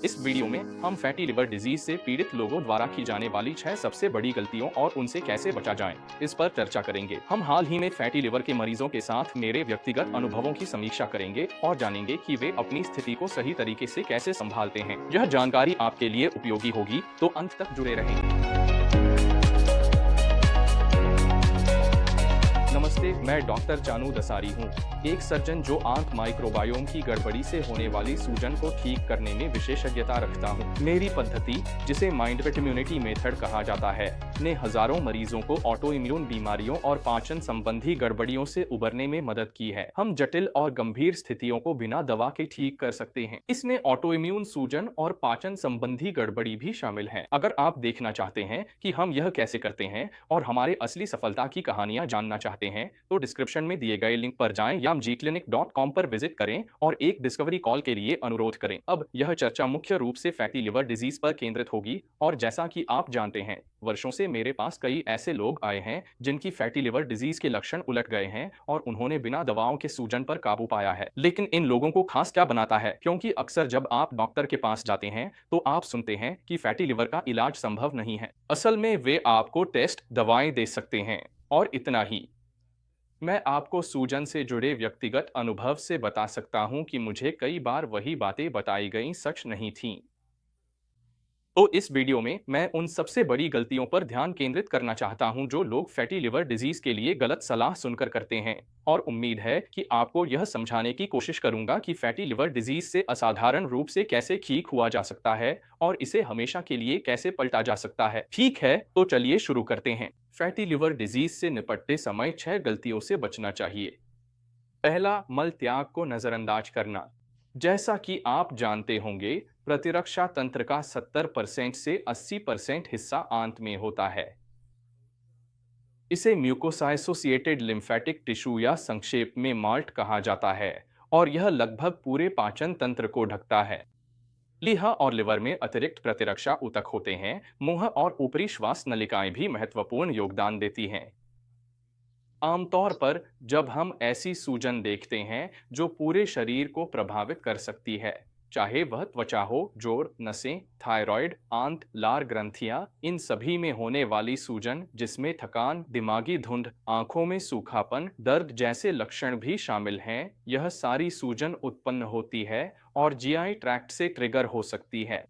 इस वीडियो में हम फैटी लिवर डिजीज से पीड़ित लोगों द्वारा की जाने वाली 6 सबसे बड़ी गलतियों और उनसे कैसे बचा जाए, इस पर चर्चा करेंगे। हम हाल ही में फैटी लिवर के मरीजों के साथ मेरे व्यक्तिगत अनुभवों की समीक्षा करेंगे और जानेंगे कि वे अपनी स्थिति को सही तरीके से कैसे संभालते हैं। यह जानकारी आपके लिए उपयोगी होगी, तो अंत तक जुड़े रहें। नमस्ते, मैं डॉक्टर चानू दसारी हूँ, एक सर्जन जो आंत माइक्रोबायोम की गड़बड़ी से होने वाली सूजन को ठीक करने में विशेषज्ञता रखता हूँ। मेरी पद्धति, जिसे माइंडवेट इम्यूनिटी मेथड कहा जाता है, ने हजारों मरीजों को ऑटो इम्यून बीमारियों और पाचन संबंधी गड़बड़ियों से उबरने में मदद की है। हम जटिल और गंभीर स्थितियों को बिना दवा के ठीक कर सकते हैं। इसमें ऑटो इम्यून सूजन और पाचन संबंधी गड़बड़ी भी शामिल है। अगर आप देखना चाहते हैं कि हम यह कैसे करते हैं और हमारे असली सफलता की कहानियां जानना चाहते हैं, तो डिस्क्रिप्शन में दिए गए लिंक पर जाएं या gclinic.com पर विजिट करें और एक डिस्कवरी कॉल के लिए अनुरोध करें। अब यह चर्चा मुख्य रूप से फैटी लिवर डिजीज पर केंद्रित होगी, और जैसा कि आप जानते हैं, वर्षों से मेरे पास कई ऐसे लोग आए हैं जिनकी फैटी लिवर डिजीज के लक्षण उलट गए हैं और उन्होंने बिना दवाओं के सूजन पर काबू पाया है। लेकिन इन लोगों को खास क्या बनाता है? क्योंकि अक्सर जब आप डॉक्टर के पास जाते हैं तो आप सुनते हैं कि फैटी लिवर का इलाज संभव नहीं है। असल में वे आपको टेस्ट, दवाएं दे सकते हैं और इतना ही। मैं आपको सूजन से जुड़े व्यक्तिगत अनुभव से बता सकता हूं कि मुझे कई बार वही बातें बताई गई सच नहीं थीं। तो इस वीडियो में मैं उन सबसे बड़ी गलतियों पर ध्यान केंद्रित करना चाहता हूं जो लोग फैटी लिवर डिजीज के लिए गलत सलाह सुनकर करते हैं, और उम्मीद है कि आपको यह समझाने की कोशिश करूंगा कि फैटी लिवर डिजीज से असाधारण रूप से कैसे ठीक हुआ जा सकता है और इसे हमेशा के लिए कैसे पलटा जा सकता है। ठीक है, तो चलिए शुरू करते हैं। फैटी लिवर डिजीज से निपटते समय 6 गलतियों से बचना चाहिए। पहला, मल त्याग को नजरअंदाज करना। जैसा कि आप जानते होंगे, प्रतिरक्षा तंत्र का 70% से 80% हिस्सा आंत में होता है। इसे म्यूकोसा एसोसिएटेड लिम्फेटिक टिश्यू या संक्षेप में माल्ट कहा जाता है, और यह लगभग पूरे पाचन तंत्र को ढकता है। लीहा और लिवर में अतिरिक्त प्रतिरक्षा ऊतक होते हैं। मुंह और ऊपरी श्वास नलिकाएं भी महत्वपूर्ण योगदान देती हैं। आमतौर पर जब हम ऐसी सूजन देखते हैं जो पूरे शरीर को प्रभावित कर सकती है, चाहे वह त्वचा हो, जोड़, नसें, थायराइड, आंत, लार ग्रंथियां, इन सभी में होने वाली सूजन, जिसमें थकान, दिमागी धुंध, आंखों में सूखापन, दर्द जैसे लक्षण भी शामिल हैं, यह सारी सूजन उत्पन्न होती है और जीआई ट्रैक्ट से ट्रिगर हो सकती है।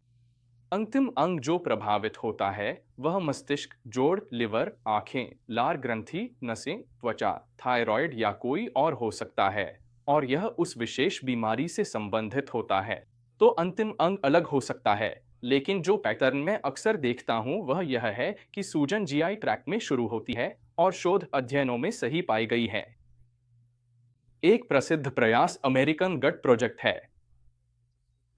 अंतिम अंग जो प्रभावित होता है वह मस्तिष्क, जोड़, लिवर, आंखें, लार ग्रंथि, नसें, त्वचा, थायराइड या कोई और हो सकता है, और यह उस विशेष बीमारी से संबंधित होता है। तो अंतिम अंग अलग हो सकता है, लेकिन जो पैटर्न मैं अक्सर देखता हूं वह यह है कि सूजन जीआई ट्रैक्ट में शुरू होती है और शोध अध्ययनों में सही पाई गई है। एक प्रसिद्ध प्रयास अमेरिकन गट प्रोजेक्ट है।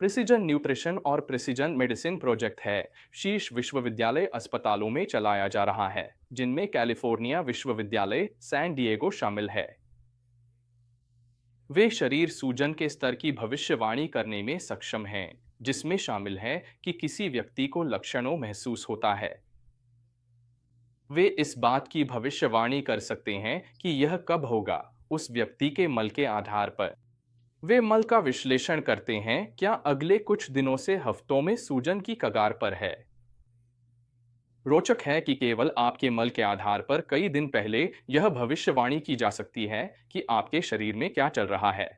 प्रिसिजन न्यूट्रिशन और प्रिसिजन मेडिसिन प्रोजेक्ट है, शीर्ष विश्वविद्यालय अस्पतालों में चलाया जा रहा है, जिनमें कैलिफोर्निया विश्वविद्यालय, सैन डिएगो शामिल है। वे शरीर सूजन के स्तर की भविष्यवाणी करने में सक्षम हैं, जिसमें शामिल है कि किसी व्यक्ति को लक्षणों महसूस होता है। वे इस बात की भविष्यवाणी कर सकते हैं कि यह कब होगा, उस व्यक्ति के मल के आधार पर। वे मल का विश्लेषण करते हैं, क्या अगले कुछ दिनों से हफ्तों में सूजन की कगार पर है। रोचक है कि केवल आपके मल के आधार पर कई दिन पहले यह भविष्यवाणी की जा सकती है कि आपके शरीर में क्या चल रहा है।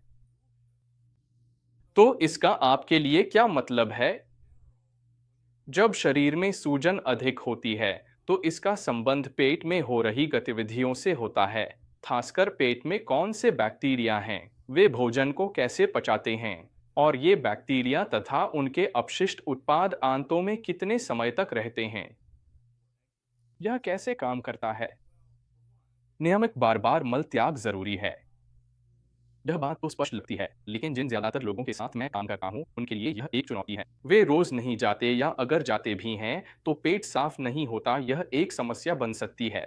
तो इसका आपके लिए क्या मतलब है? जब शरीर में सूजन अधिक होती है, तो इसका संबंध पेट में हो रही गतिविधियों से होता है। खासकर पेट में कौन से बैक्टीरिया हैं, वे भोजन को कैसे पचाते हैं, और ये बैक्टीरिया तथा उनके अपशिष्ट उत्पाद आंतों में कितने समय तक रहते हैं। यह कैसे काम करता है? नियमित बार बार मल त्याग जरूरी है। यह बात तो स्पष्ट लगती है, लेकिन जिन ज्यादातर लोगों के साथ मैं काम करता हूं उनके लिए यह एक चुनौती है। वे रोज नहीं जाते, या अगर जाते भी हैं तो पेट साफ नहीं होता। यह एक समस्या बन सकती है।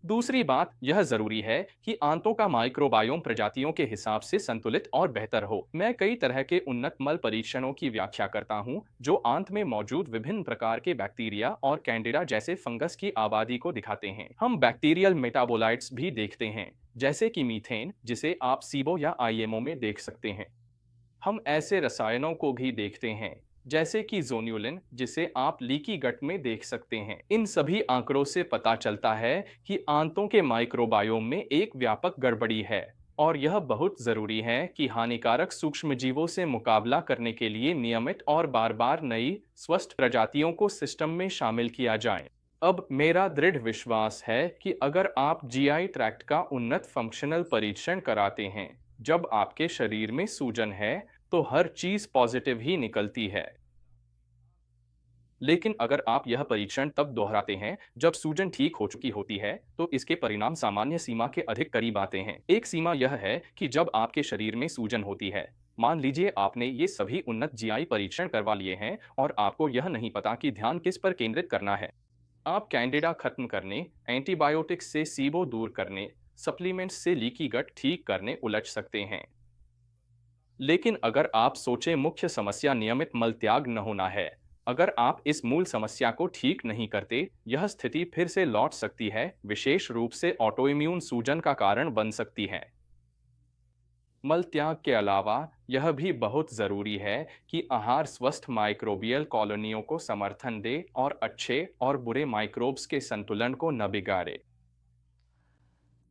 दूसरी बात, यह जरूरी है कि आंतों का माइक्रोबायोम प्रजातियों के हिसाब से संतुलित और बेहतर हो। मैं कई तरह के उन्नत मल परीक्षणों की व्याख्या करता हूं, जो आंत में मौजूद विभिन्न प्रकार के बैक्टीरिया और कैंडिडा जैसे फंगस की आबादी को दिखाते हैं। हम बैक्टीरियल मेटाबोलाइट्स भी देखते हैं, जैसे कि मीथेन, जिसे आप सीबो या आईएमओ में देख सकते हैं। हम ऐसे रसायनों को भी देखते हैं जैसे कि जोन्युलिन, जिसे आप लीकी गट में देख सकते हैं। इन सभी आंकड़ों से पता चलता है कि आंतों के माइक्रोबायोम में एक व्यापक गड़बड़ी है और यह बहुत जरूरी है कि हानिकारक सूक्ष्मजीवों से मुकाबला करने के लिए नियमित और बार बार नई स्वस्थ प्रजातियों को सिस्टम में शामिल किया जाए। अब मेरा दृढ़ विश्वास है कि अगर आप जीआई ट्रैक्ट का उन्नत फंक्शनल परीक्षण कराते हैं जब आपके शरीर में सूजन है, तो हर चीज पॉजिटिव ही निकलती है। लेकिन अगर आप यह परीक्षण तब दोहराते हैं जब सूजन ठीक हो चुकी होती है, तो इसके परिणाम सामान्य सीमा के अधिक करीब आते हैं। एक सीमा यह है कि जब आपके शरीर में सूजन होती है, मान लीजिए आपने ये सभी उन्नत जीआई परीक्षण करवा लिए हैं और आपको यह नहीं पता कि ध्यान किस पर केंद्रित करना है। आप कैंडिडा खत्म करने, एंटीबायोटिक्स से सीबो दूर करने, सप्लीमेंट्स से लीकी गट ठीक करने उलझ सकते हैं। लेकिन अगर आप सोचें, मुख्य समस्या नियमित मल त्याग न होना है। अगर आप इस मूल समस्या को ठीक नहीं करते, यह स्थिति फिर से लौट सकती है, विशेष रूप से ऑटोइम्यून सूजन का कारण बन सकती है। मल त्याग के अलावा यह भी बहुत जरूरी है कि आहार स्वस्थ माइक्रोबियल कॉलोनियों को समर्थन दे और अच्छे और बुरे माइक्रोब्स के संतुलन को न बिगाड़े।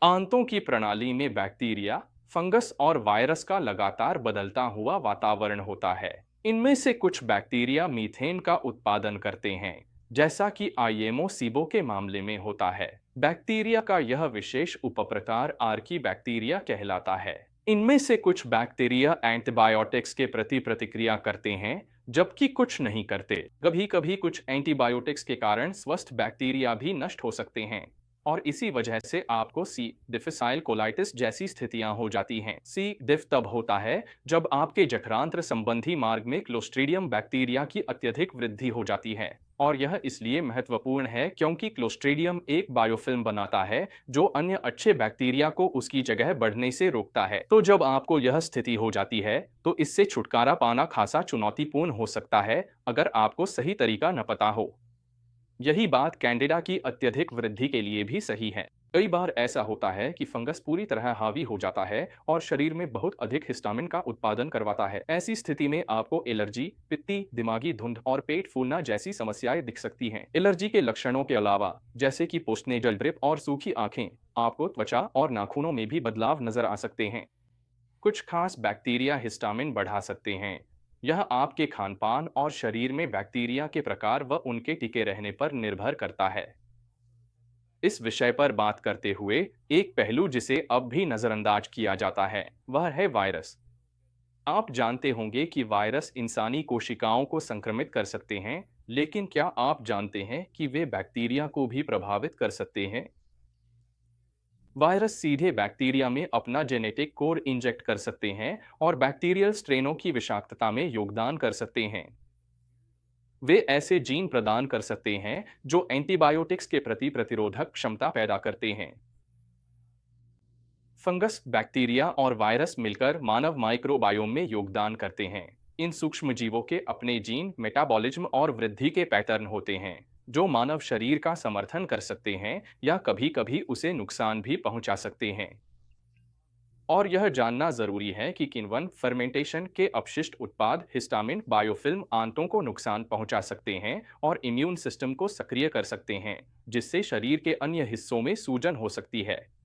आंतों की प्रणाली में बैक्टीरिया, फंगस और वायरस का लगातार बदलता हुआ वातावरण होता है। इनमें से कुछ बैक्टीरिया मीथेन का उत्पादन करते हैं, जैसा कि आईएमओ सीबो के मामले में होता है। बैक्टीरिया का यह विशेष उपप्रकार आर्की बैक्टीरिया कहलाता है। इनमें से कुछ बैक्टीरिया एंटीबायोटिक्स के प्रति प्रतिक्रिया करते हैं, जबकि कुछ नहीं करते। कभी कभी कुछ एंटीबायोटिक्स के कारण स्वस्थ बैक्टीरिया भी नष्ट हो सकते हैं और इसी वजह से आपको सी डिफिसाइल कोलाइटिस जैसी स्थितियां हो जाती हैं। सी डिफ तब होता है जब आपके जठरांत्र संबंधी मार्ग में क्लोस्ट्रीडियम बैक्टीरिया की अत्यधिक वृद्धि हो जाती है और यह इसलिए महत्वपूर्ण है क्योंकि क्लोस्ट्रीडियम एक बायोफिल्म बनाता है जो अन्य अच्छे बैक्टीरिया को उसकी जगह बढ़ने से रोकता है। तो जब आपको यह स्थिति हो जाती है, तो इससे छुटकारा पाना खासा चुनौतीपूर्ण हो सकता है अगर आपको सही तरीका न पता हो। यही बात कैंडिडा की अत्यधिक वृद्धि के लिए भी सही है। कई बार ऐसा होता है कि फंगस पूरी तरह हावी हो जाता है और शरीर में बहुत अधिक हिस्टामिन का उत्पादन करवाता है। ऐसी स्थिति में आपको एलर्जी, पित्ती, दिमागी धुंध और पेट फूलना जैसी समस्याएं दिख सकती हैं। एलर्जी के लक्षणों के अलावा, जैसे कि पोस्टनेजल ड्रिप और सूखी आंखें, आपको त्वचा और नाखूनों में भी बदलाव नजर आ सकते हैं। कुछ खास बैक्टीरिया हिस्टामिन बढ़ा सकते हैं। यह आपके खानपान और शरीर में बैक्टीरिया के प्रकार व उनके टिके रहने पर निर्भर करता है। इस विषय पर बात करते हुए, एक पहलू जिसे अब भी नजरअंदाज किया जाता है, वह है वायरस। आप जानते होंगे कि वायरस इंसानी कोशिकाओं को संक्रमित कर सकते हैं, लेकिन क्या आप जानते हैं कि वे बैक्टीरिया को भी प्रभावित कर सकते हैं? वायरस सीधे बैक्टीरिया में अपना जेनेटिक कोड इंजेक्ट कर सकते हैं और बैक्टीरियल स्ट्रेनों की विषाक्तता में योगदान कर सकते हैं। वे ऐसे जीन प्रदान कर सकते हैं जो एंटीबायोटिक्स के प्रति प्रतिरोधक क्षमता पैदा करते हैं। फंगस, बैक्टीरिया और वायरस मिलकर मानव माइक्रोबायोम में योगदान करते हैं। इन सूक्ष्मजीवों के अपने जीन, मेटाबॉलिज्म और वृद्धि के पैटर्न होते हैं जो मानव शरीर का समर्थन कर सकते हैं या कभी-कभी उसे नुकसान भी पहुंचा सकते हैं। और यह जानना जरूरी है कि किण्वन फर्मेंटेशन के अपशिष्ट उत्पाद हिस्टामिन बायोफिल्म आंतों को नुकसान पहुंचा सकते हैं और इम्यून सिस्टम को सक्रिय कर सकते हैं, जिससे शरीर के अन्य हिस्सों में सूजन हो सकती है।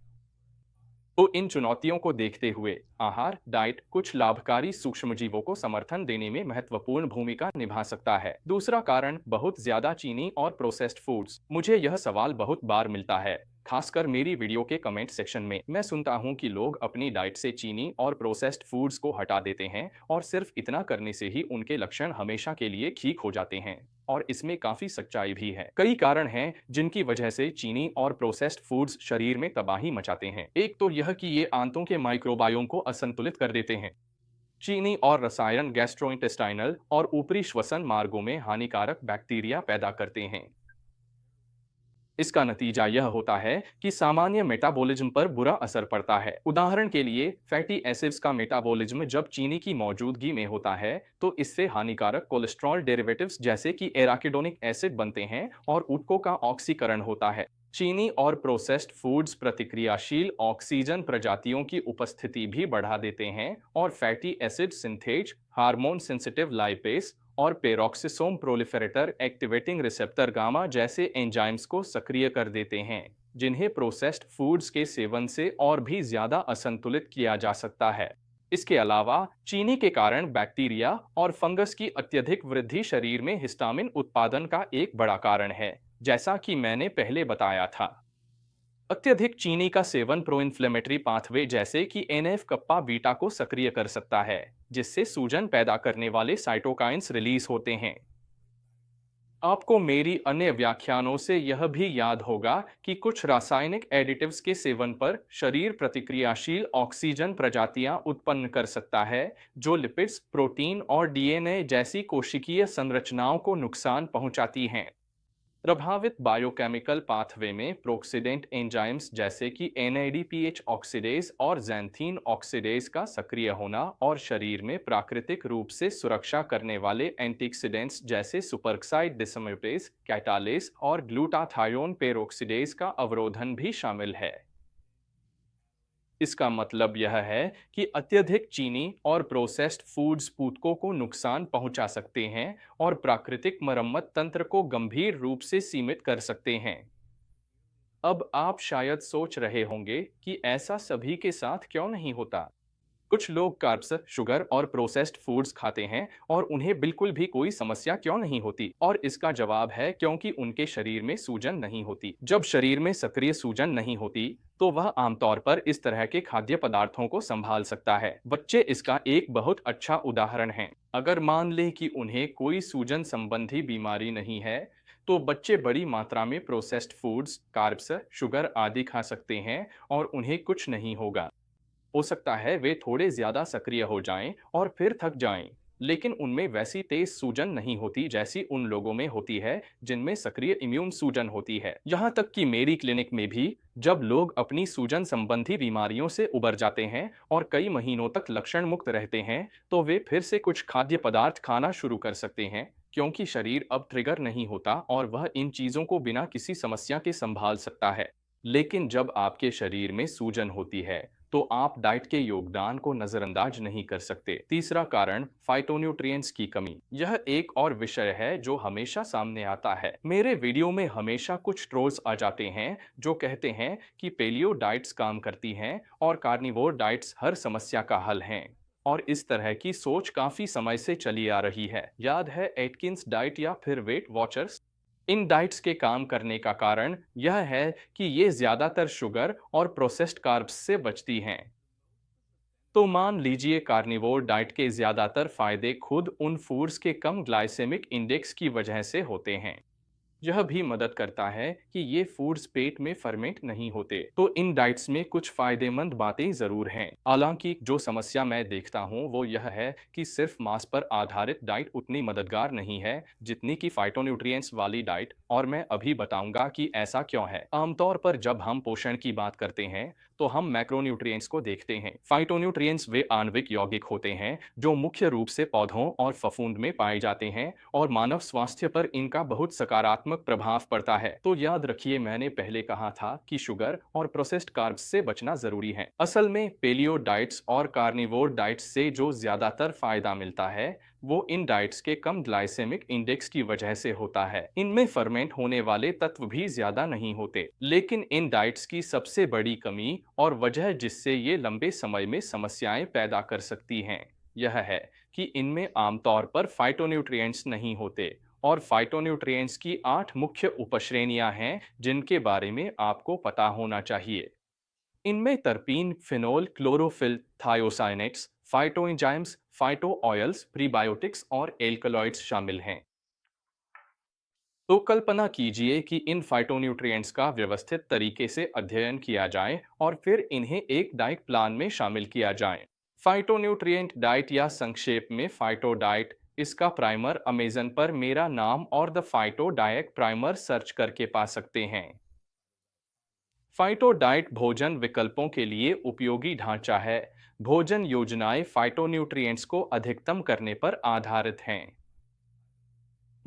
तो इन चुनौतियों को देखते हुए आहार डाइट कुछ लाभकारी सूक्ष्मजीवों को समर्थन देने में महत्वपूर्ण भूमिका निभा सकता है। दूसरा कारण, बहुत ज्यादा चीनी और प्रोसेस्ड फूड्स। मुझे यह सवाल बहुत बार मिलता है, खासकर मेरी वीडियो के कमेंट सेक्शन में। मैं सुनता हूं कि लोग अपनी डाइट से चीनी और प्रोसेस्ड फूड्स को हटा देते हैं और सिर्फ इतना करने से ही उनके लक्षण हमेशा के लिए ठीक हो जाते हैं। और इसमें काफी सच्चाई भी है। कई कारण हैं जिनकी वजह से चीनी और प्रोसेस्ड फूड्स शरीर में तबाही मचाते हैं। एक तो यह कि ये आंतों के माइक्रोबायोम को असंतुलित कर देते हैं। चीनी और रसायन गैस्ट्रोइंटेस्टाइनल और ऊपरी श्वसन मार्गों में हानिकारक बैक्टीरिया पैदा करते हैं। इसका नतीजा यह होता है कि सामान्य मेटाबॉलिज्म पर बुरा असर पड़ता है। उदाहरण के लिए, फैटी एसिड्स का मेटाबॉलिज्म जब चीनी की मौजूदगी में होता है, तो इससे हानिकारक कोलेस्ट्रॉल डेरिवेटिव्स जैसे कि एराकिडोनिक एसिड बनते हैं और ऊतकों का ऑक्सीकरण होता है। चीनी और प्रोसेस्ड फूड्स प्रतिक्रियाशील ऑक्सीजन प्रजातियों की उपस्थिति भी बढ़ा देते हैं और fatty acid synthase, hormone sensitive lipase और पेरोक्सिसोम प्रोलिफेरेटर एक्टिवेटिंग रिसेप्टर गामा जैसे एंजाइम्स को सक्रिय कर देते हैं, जिन्हें प्रोसेस्ड फूड्स के सेवन से और भी ज्यादा असंतुलित किया जा सकता है। इसके अलावा चीनी के कारण बैक्टीरिया और फंगस की अत्यधिक वृद्धि शरीर में हिस्टामिन उत्पादन का एक बड़ा कारण है, जैसा कि मैंने पहले बताया था। अत्यधिक चीनी का सेवन प्रो इन्फ्लेमेटरी पाथवे जैसे कि एनएफ कप्पा बीटा को सक्रिय कर सकता है, जिससे सूजन पैदा करने वाले साइटोकाइंस रिलीज होते हैं। आपको मेरी अन्य व्याख्यानों से यह भी याद होगा कि कुछ रासायनिक एडिटिव्स के सेवन पर शरीर प्रतिक्रियाशील ऑक्सीजन प्रजातियां उत्पन्न कर सकता है, जो लिपिड्स, प्रोटीन और डीएनए जैसी कोशिकीय संरचनाओं को नुकसान पहुंचाती हैं। प्रभावित बायोकेमिकल पाथवे में प्रोक्सीडेंट एंजाइम्स जैसे कि एनएडीपीएच ऑक्सीडेज और ज़ैंथीन ऑक्सीडेज का सक्रिय होना और शरीर में प्राकृतिक रूप से सुरक्षा करने वाले एंटीऑक्सीडेंट्स जैसे सुपरऑक्साइड डिसम्यूटेज, कैटालेस और ग्लूटाथायोन पेरोक्सीडेज का अवरोधन भी शामिल है। इसका मतलब यह है कि अत्यधिक चीनी और प्रोसेस्ड फूड्स ऊतकों को नुकसान पहुंचा सकते हैं और प्राकृतिक मरम्मत तंत्र को गंभीर रूप से सीमित कर सकते हैं। अब आप शायद सोच रहे होंगे कि ऐसा सभी के साथ क्यों नहीं होता। कुछ लोग कार्ब्स, शुगर और प्रोसेस्ड फूड्स खाते हैं और उन्हें बिल्कुल भी कोई समस्या क्यों नहीं होती, और इसका जवाब है क्योंकि उनके शरीर में सूजन नहीं होती। जब शरीर में सक्रिय सूजन नहीं होती तो वह आमतौर पर इस तरह के खाद्य पदार्थों को संभाल सकता है। बच्चे इसका एक बहुत अच्छा उदाहरण हैं। अगर मान लें कि उन्हें कोई सूजन संबंधी बीमारी नहीं है, तो बच्चे बड़ी मात्रा में प्रोसेस्ड फूड्स, कार्ब्स, शुगर आदि खा सकते हैं और उन्हें कुछ नहीं होगा। हो सकता है वे थोड़े ज्यादा सक्रिय हो जाएं और फिर थक जाएं, लेकिन उनमें वैसी तेज सूजन नहीं होती जैसी उन लोगों में होती है जिनमें सक्रिय इम्यून सूजन होती है। यहाँ तक कि मेरी क्लिनिक में भी जब लोग अपनी सूजन संबंधी बीमारियों से उबर जाते हैं और कई महीनों तक लक्षण मुक्त रहते हैं, तो वे फिर से कुछ खाद्य पदार्थ खाना शुरू कर सकते हैं, क्योंकि शरीर अब ट्रिगर नहीं होता और वह इन चीजों को बिना किसी समस्या के संभाल सकता है। लेकिन जब आपके शरीर में सूजन होती है, तो आप डाइट के योगदान को नजरअंदाज नहीं कर सकते। तीसरा कारण फाइटोन्यूट्रिएंट्स की कमी। यह एक और विषय है जो हमेशा सामने आता है। मेरे वीडियो में हमेशा कुछ ट्रोल्स आ जाते हैं जो कहते हैं कि पेलियो डाइट्स काम करती हैं और कार्निवोर डाइट्स हर समस्या का हल हैं। और इस तरह की सोच काफी समय से चली आ रही है। याद है एटकिंस डाइट या फिर वेट वॉचर्स? इन डाइट्स के काम करने का कारण यह है कि ये ज्यादातर शुगर और प्रोसेस्ड कार्ब्स से बचती हैं। तो मान लीजिए कार्निवोर डाइट के ज्यादातर फायदे खुद उन फूड्स के कम ग्लाइसेमिक इंडेक्स की वजह से होते हैं। यह भी मदद करता है कि ये फूड्स पेट में फर्मेंट नहीं होते। तो इन डाइट्स में कुछ फायदेमंद बातें जरूर हैं। हालांकि जो समस्या मैं देखता हूँ वो यह है कि सिर्फ मांस पर आधारित डाइट उतनी मददगार नहीं है जितनी कि फाइटोन्यूट्रिएंट्स वाली डाइट, और मैं अभी बताऊंगा कि ऐसा क्यों है। आमतौर पर जब हम पोषण की बात करते हैं तो हम मैक्रोन्यूट्रिएंट्स को देखते हैं। फाइटोन्यूट्रिएंट्स वे आणविक यौगिक होते हैं जो मुख्य रूप से पौधों और फफूंद में पाए जाते हैं और मानव स्वास्थ्य पर इनका बहुत सकारात्मक प्रभाव पड़ता है। तो याद रखिए, मैंने पहले कहा था कि शुगर और प्रोसेस्ड कार्ब्स से बचना जरूरी है। असल में पेलियो डाइट्स और कार्निवोर डाइट्स से जो ज्यादातर फायदा मिलता है वो इन डाइट्स के कम ग्लाइसेमिक इंडेक्स की वजह से होता है। इनमें फर्मेंट होने वाले तत्व भी ज्यादा नहीं होते। लेकिन इन डाइट्स की सबसे बड़ी कमी और वजह जिससे ये लंबे समय में समस्याएं पैदा कर सकती हैं, यह है कि इनमें आमतौर पर फाइटोन्यूट्रिएंट्स नहीं होते। और फाइटोन्यूट्रिएंट्स की 8 मुख्य उपश्रेणियां हैं जिनके बारे में आपको पता होना चाहिए। इनमें terpene, phenol, chlorophyll, thiocyanates, phytoenzymes, phyto oils, prebiotics और एल्कलॉइड्स शामिल हैं। तो कल्पना कीजिए कि इन फाइटोन्यूट्रिएंट्स का व्यवस्थित तरीके से अध्ययन किया जाए और फिर इन्हें एक डाइट प्लान में शामिल किया जाए। फाइटोन्यूट्रिएंट डाइट या संक्षेप में फाइटो डाइट, इसका प्राइमर अमेजन पर मेरा नाम और the phyto diet primer search करके पा सकते हैं। फाइटो डाइट भोजन विकल्पों के लिए उपयोगी ढांचा है। भोजन योजनाएं फाइटोन्यूट्रिएंट्स को अधिकतम करने पर आधारित हैं।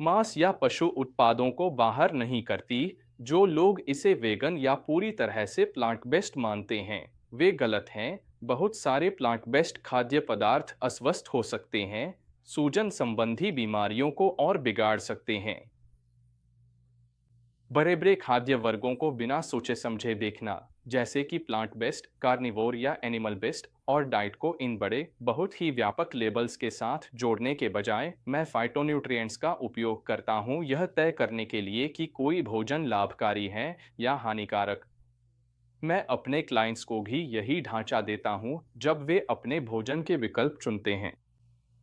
मांस या पशु उत्पादों को बाहर नहीं करती, जो लोग इसे वेगन या पूरी तरह से प्लांट बेस्ड मानते हैं वे गलत हैं। बहुत सारे प्लांट बेस्ड खाद्य पदार्थ अस्वस्थ हो सकते हैं, सूजन संबंधी बीमारियों को और बिगाड़ सकते हैं। बड़े बड़े खाद्य वर्गों को बिना सोचे समझे देखना, जैसे कि प्लांट बेस्ड, कार्निवोर या एनिमल बेस्ड, और डाइट को इन बड़े बहुत ही व्यापक लेबल्स के साथ जोड़ने के बजाय मैं फाइटोन्यूट्रिएंट्स का उपयोग करता हूं यह तय करने के लिए कि कोई भोजन लाभकारी है या हानिकारक। मैं अपने क्लाइंट्स को भी यही ढांचा देता हूं जब वे अपने भोजन के विकल्प चुनते हैं।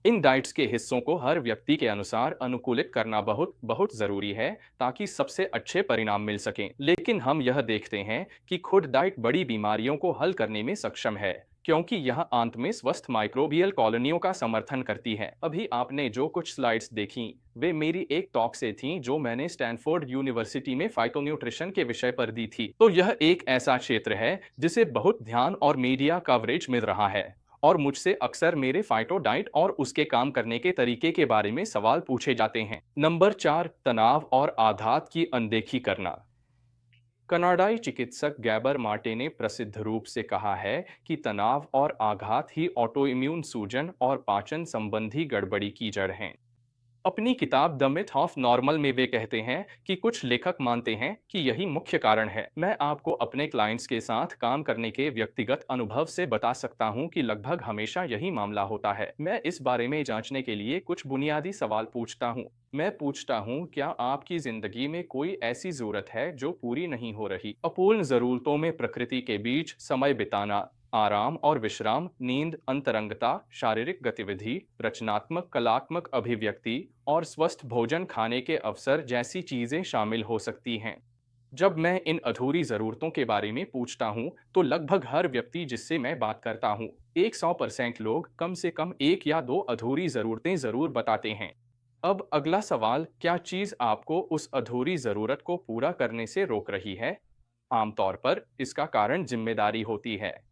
इन डाइट्स के हिस्सों को हर व्यक्ति के अनुसार अनुकूलित करना बहुत बहुत ज़रूरी है ताकि सबसे अच्छे परिणाम मिल सकें। लेकिन हम यह देखते हैं कि खुद डाइट बड़ी बीमारियों को हल करने में सक्षम है, क्योंकि यह आंत में स्वस्थ माइक्रोबियल कॉलोनियों का समर्थन करती है। अभी आपने जो कुछ स्लाइड्स देखी वे मेरी एक टॉक से थीं जो मैंने स्टैनफोर्ड यूनिवर्सिटी में फाइटोन्यूट्रिशन के विषय पर दी थी। तो यह एक ऐसा क्षेत्र है जिसे बहुत ध्यान और मीडिया कवरेज मिल रहा है, और मुझसे अक्सर मेरे फाइटो डाइट और उसके काम करने के तरीके के बारे में सवाल पूछे जाते हैं। नंबर 4, तनाव और आघात की अनदेखी करना। कनाडाई चिकित्सक गैबर मार्टे ने प्रसिद्ध रूप से कहा है कि तनाव और आघात ही ऑटोइम्यून सूजन और पाचन संबंधी गड़बड़ी की जड़ हैं। अपनी किताब द मिथ ऑफ नॉर्मल में वे कहते हैं कि कुछ लेखक मानते हैं कि यही मुख्य कारण है। मैं आपको अपने क्लाइंट्स के साथ काम करने के व्यक्तिगत अनुभव से बता सकता हूं कि लगभग हमेशा यही मामला होता है। मैं इस बारे में जांचने के लिए कुछ बुनियादी सवाल पूछता हूं। मैं पूछता हूं, क्या आपकी जिंदगी में कोई ऐसी जरूरत है जो पूरी नहीं हो रही? अपूर्ण जरूरतों में प्रकृति के बीच समय बिताना, आराम और विश्राम, नींद, अंतरंगता, शारीरिक गतिविधि, रचनात्मक कलात्मक अभिव्यक्ति और स्वस्थ भोजन खाने के अवसर जैसी चीजें शामिल हो सकती हैं। जब मैं इन अधूरी जरूरतों के बारे में पूछता हूं, तो लगभग हर व्यक्ति जिससे मैं बात करता हूं, 100% लोग कम से कम एक या दो अधूरी जरूरतें जरूर बताते हैं। अब अगला सवाल, क्या चीज आपको उस अधूरी जरूरत को पूरा करने से रोक रही है? आमतौर पर इसका कारण जिम्मेदारी होती है।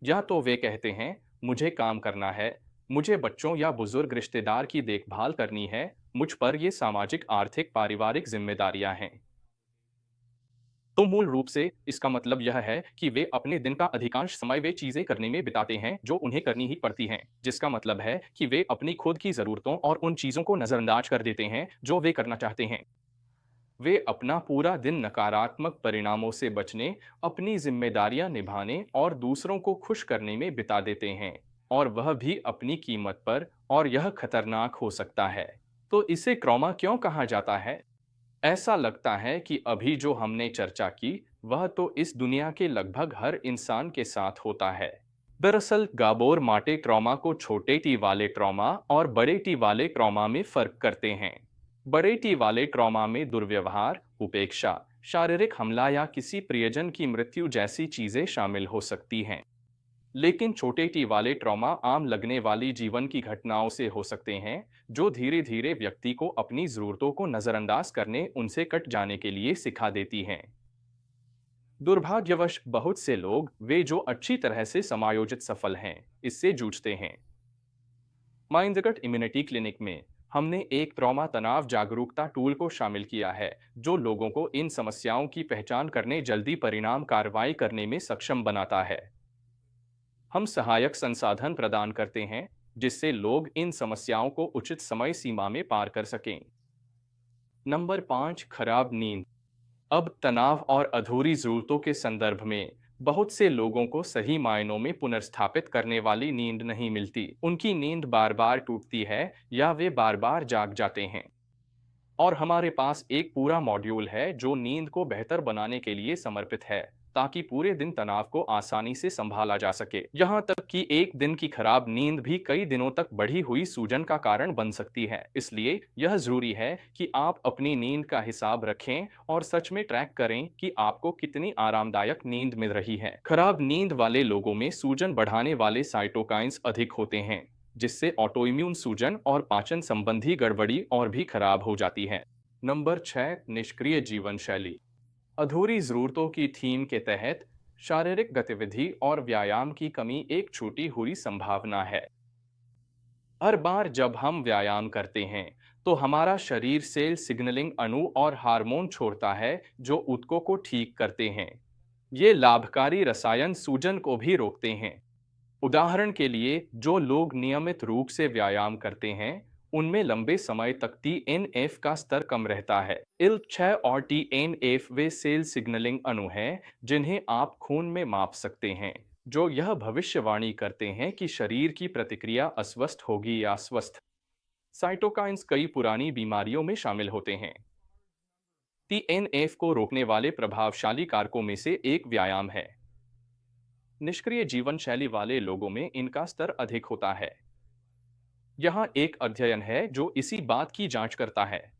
या तो वे कहते हैं, मुझे काम करना है, मुझे बच्चों या बुजुर्ग रिश्तेदार की देखभाल करनी है, मुझ पर ये सामाजिक, आर्थिक, पारिवारिक जिम्मेदारियां हैं। तो मूल रूप से इसका मतलब यह है कि वे अपने दिन का अधिकांश समय वे चीजें करने में बिताते हैं जो उन्हें करनी ही पड़ती हैं, जिसका मतलब है कि वे अपनी खुद की जरूरतों और उन चीजों को नजरअंदाज कर देते हैं जो वे करना चाहते हैं। वे अपना पूरा दिन नकारात्मक परिणामों से बचने, अपनी जिम्मेदारियां निभाने और दूसरों को खुश करने में बिता देते हैं, और वह भी अपनी कीमत पर, और यह खतरनाक हो सकता है। तो इसे ट्रॉमा क्यों कहा जाता है? ऐसा लगता है कि अभी जो हमने चर्चा की वह तो इस दुनिया के लगभग हर इंसान के साथ होता है। दरअसल गाबोर माटे ट्रॉमा को छोटे टी वाले ट्रॉमा और बड़े टी वाले ट्रॉमा में फर्क करते हैं। बड़े टी वाले ट्रॉमा में दुर्व्यवहार, उपेक्षा, शारीरिक हमला या किसी प्रियजन की मृत्यु जैसी चीजें शामिल हो सकती हैं। लेकिन छोटे टी वाले ट्रॉमा आम लगने वाली जीवन की घटनाओं से हो सकते हैं, जो धीरे धीरे व्यक्ति को अपनी जरूरतों को नजरअंदाज करने, उनसे कट जाने के लिए सिखा देती हैं। दुर्भाग्यवश बहुत से लोग, वे जो अच्छी तरह से समायोजित सफल हैं, इससे जूझते हैं। माइंडगट इम्यूनिटी क्लिनिक में हमने एक ट्रॉमा तनाव जागरूकता टूल को शामिल किया है जो लोगों को इन समस्याओं की पहचान करने, जल्दी परिणाम कार्रवाई करने में सक्षम बनाता है। हम सहायक संसाधन प्रदान करते हैं जिससे लोग इन समस्याओं को उचित समय सीमा में पार कर सकें। नंबर 5, खराब नींद। अब तनाव और अधूरी जरूरतों के संदर्भ में बहुत से लोगों को सही मायनों में पुनर्स्थापित करने वाली नींद नहीं मिलती। उनकी नींद बार बार टूटती है या वे बार बार जाग जाते हैं। और हमारे पास एक पूरा मॉड्यूल है जो नींद को बेहतर बनाने के लिए समर्पित है, ताकि पूरे दिन तनाव को आसानी से संभाला जा सके। यहाँ तक कि एक दिन की खराब नींद भी कई दिनों तक बढ़ी हुई सूजन का कारण बन सकती है। इसलिए यह जरूरी है कि आप अपनी नींद का हिसाब रखें और सच में ट्रैक करें कि आपको कितनी आरामदायक नींद मिल रही है। खराब नींद वाले लोगों में सूजन बढ़ाने वाले साइटोकाइंस अधिक होते हैं, जिससे ऑटोइम्यून सूजन और पाचन संबंधी गड़बड़ी और भी खराब हो जाती है। नंबर 6, निष्क्रिय जीवन शैली। अधूरी जरूरतों की थीम के तहत शारीरिक गतिविधि और व्यायाम की कमी एक छूटी हुई संभावना है। हर बार जब हम व्यायाम करते हैं तो हमारा शरीर सेल सिग्नलिंग अणु और हार्मोन छोड़ता है जो ऊतकों को ठीक करते हैं। ये लाभकारी रसायन सूजन को भी रोकते हैं। उदाहरण के लिए जो लोग नियमित रूप से व्यायाम करते हैं उनमें लंबे समय तक टीएनएफ का स्तर कम रहता है। इल-6 और टीएनएफ वे सेल सिग्नलिंग अणु हैं जिन्हें आप खून में माप सकते हैं, जो यह भविष्यवाणी करते हैं कि शरीर की प्रतिक्रिया अस्वस्थ होगी या स्वस्थ। साइटोकाइन्स कई पुरानी बीमारियों में शामिल होते हैं। टीएनएफ को रोकने वाले प्रभावशाली कारकों में से एक व्यायाम है। निष्क्रिय जीवन शैली वाले लोगों में इनका स्तर अधिक होता है। यहाँ एक अध्ययन है जो इसी बात की जांच करता है।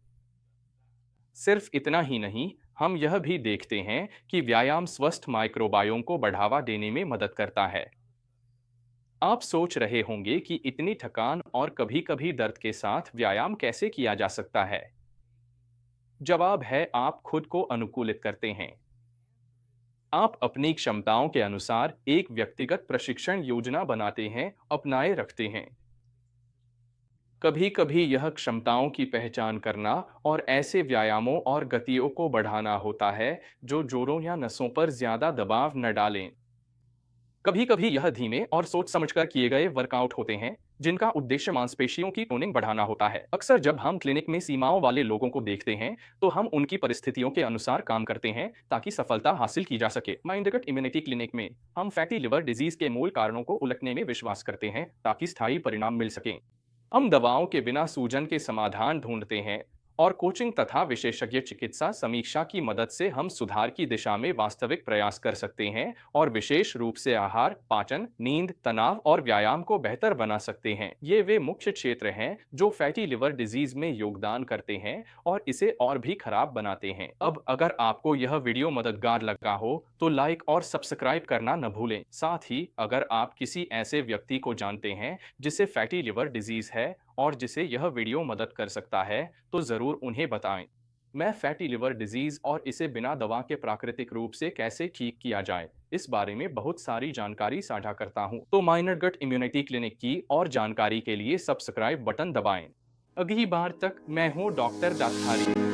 सिर्फ इतना ही नहीं, हम यह भी देखते हैं कि व्यायाम स्वस्थ माइक्रोबायोम को बढ़ावा देने में मदद करता है। आप सोच रहे होंगे कि इतनी थकान और कभी-कभी दर्द के साथ व्यायाम कैसे किया जा सकता है? जवाब है, आप खुद को अनुकूलित करते हैं। आप अपनी क्षमताओं के अनुसार एक व्यक्तिगत प्रशिक्षण योजना बनाते हैं, अपनाए रखते हैं। कभी-कभी यह क्षमताओं की पहचान करना और ऐसे व्यायामों और गतियों को बढ़ाना होता है जो जोड़ों या नसों पर ज्यादा दबाव न डालें। कभी-कभी यह धीमे और सोच समझकर किए गए वर्कआउट होते हैं, जिनका उद्देश्य मांसपेशियों की टोनिंग बढ़ाना होता है। अक्सर जब हम क्लिनिक में सीमाओं वाले लोगों को देखते हैं, तो हम उनकी परिस्थितियों के अनुसार काम करते हैं ताकि सफलता हासिल की जा सके। माइंडगट इम्यूनिटी क्लिनिक में हम फैटी लिवर डिजीज के मूल कारणों को उलटने में विश्वास करते हैं ताकि स्थायी परिणाम मिल सके। हम दवाओं के बिना सूजन के समाधान ढूंढते हैं और कोचिंग तथा विशेषज्ञ चिकित्सा समीक्षा की मदद से हम सुधार की दिशा में वास्तविक प्रयास कर सकते हैं और विशेष रूप से आहार, पाचन, नींद, तनाव और व्यायाम को बेहतर बना सकते हैं। ये वे मुख्य क्षेत्र हैं जो फैटी लिवर डिजीज में योगदान करते हैं और इसे और भी खराब बनाते हैं। अब अगर आपको यह वीडियो मददगार लगा हो तो लाइक और सब्सक्राइब करना न भूलें। साथ ही अगर आप किसी ऐसे व्यक्ति को जानते हैं जिसे फैटी लिवर डिजीज है और जिसे यह वीडियो मदद कर सकता है, तो ज़रूर उन्हें बताएं। मैं फैटी लिवर डिजीज और इसे बिना दवा के प्राकृतिक रूप से कैसे ठीक किया जाए, इस बारे में बहुत सारी जानकारी साझा करता हूं। तो माइनर गट इम्यूनिटी क्लिनिक की और जानकारी के लिए सब्सक्राइब बटन दबाएं। अगली बार तक मैं हूं डॉक्टर दासधारी।